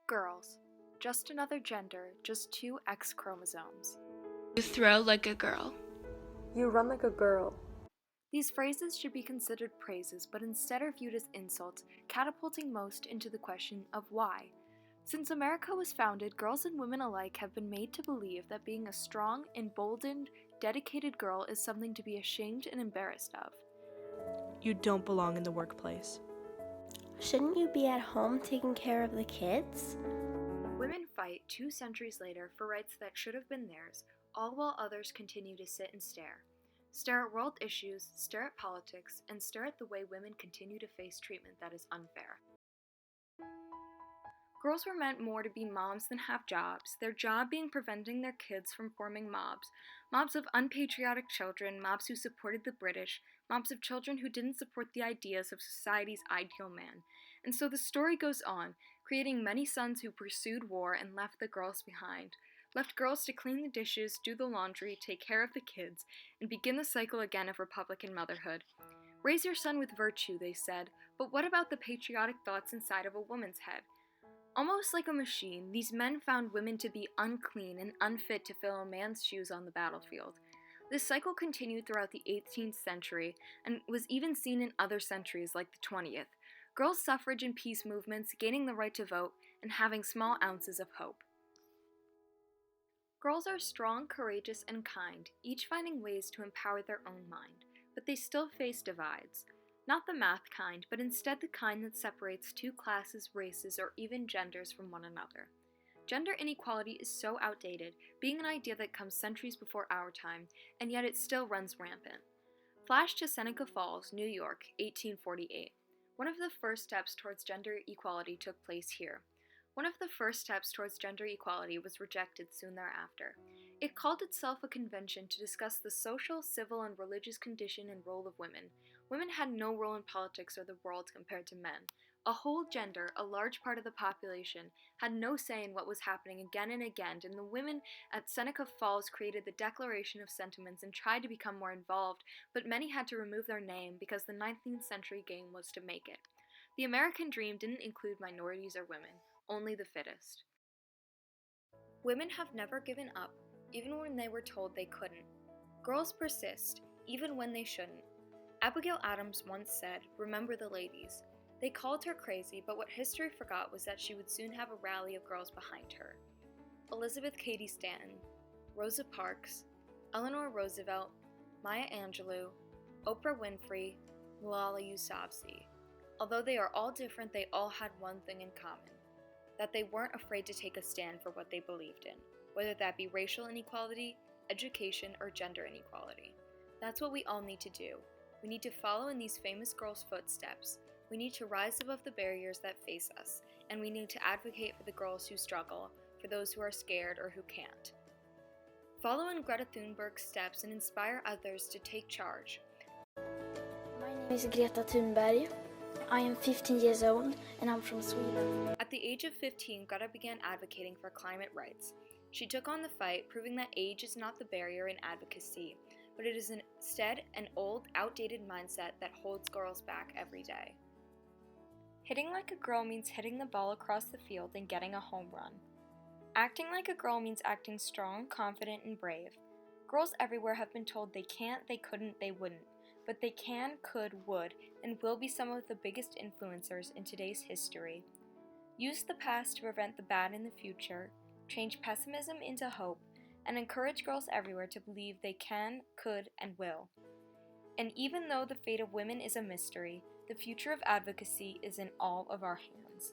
Girls. Just another gender, just two X chromosomes. You throw like a girl. You run like a girl. These phrases should be considered praises, but instead are viewed as insults, catapulting most into the question of why. Since America was founded, girls and women alike have been made to believe that being a strong, emboldened, dedicated girl is something to be ashamed and embarrassed of. You don't belong in the workplace. Shouldn't you be at home taking care of the kids? Women fight 2 centuries later for rights that should have been theirs, all while others continue to sit and stare. Stare at world issues, stare at politics, and stare at the way women continue to face treatment that is unfair. Girls were meant more to be moms than have jobs, their job being preventing their kids from forming mobs of unpatriotic children, mobs who supported the British, mobs of children who didn't support the ideas of society's ideal man. And so the story goes on, creating many sons who pursued war and left the girls behind. Left girls to clean the dishes, do the laundry, take care of the kids, and begin the cycle again of Republican motherhood. Raise your son with virtue, they said, but what about the patriotic thoughts inside of a woman's head? Almost like a machine, these men found women to be unclean and unfit to fill a man's shoes on the battlefield. This cycle continued throughout the 18th century and was even seen in other centuries like the 20th. Girls' suffrage and peace movements, gaining the right to vote, and having small ounces of hope. Girls are strong, courageous, and kind, each finding ways to empower their own mind, but they still face divides. Not the math kind, but instead the kind that separates 2 classes, races, or even genders from one another. Gender inequality is so outdated, being an idea that comes centuries before our time, and yet it still runs rampant. Flash to Seneca Falls, New York, 1848. One of the first steps towards gender equality took place here. One of the first steps towards gender equality was rejected soon thereafter. It called itself a convention to discuss the social, civil, and religious condition and role of women. Women had no role in politics or the world compared to men. A whole gender, a large part of the population, had no say in what was happening again and again, and the women at Seneca Falls created the Declaration of Sentiments and tried to become more involved, but many had to remove their name because the 19th century game was to make it. The American dream didn't include minorities or women, only the fittest. Women have never given up, even when they were told they couldn't. Girls persist, even when they shouldn't. Abigail Adams once said, "Remember the ladies." They called her crazy, but what history forgot was that she would soon have a rally of girls behind her. Elizabeth Cady Stanton, Rosa Parks, Eleanor Roosevelt, Maya Angelou, Oprah Winfrey, Malala Yousafzai. Although they are all different, they all had one thing in common: that they weren't afraid to take a stand for what they believed in, whether that be racial inequality, education, or gender inequality. That's what we all need to do. We need to follow in these famous girls' footsteps. We need to rise above the barriers that face us, and we need to advocate for the girls who struggle, for those who are scared or who can't. Follow in Greta Thunberg's steps and inspire others to take charge. My name is Greta Thunberg. I am 15 years old and I'm from Sweden. At the age of 15, Greta began advocating for climate rights. She took on the fight, proving that age is not the barrier in advocacy, but it is instead an old, outdated mindset that holds girls back every day. Hitting like a girl means hitting the ball across the field and getting a home run. Acting like a girl means acting strong, confident, and brave. Girls everywhere have been told they can't, they couldn't, they wouldn't, but they can, could, would, and will be some of the biggest influencers in today's history. Use the past to prevent the bad in the future, change pessimism into hope, and encourage girls everywhere to believe they can, could, and will. And even though the fate of women is a mystery, the future of advocacy is in all of our hands.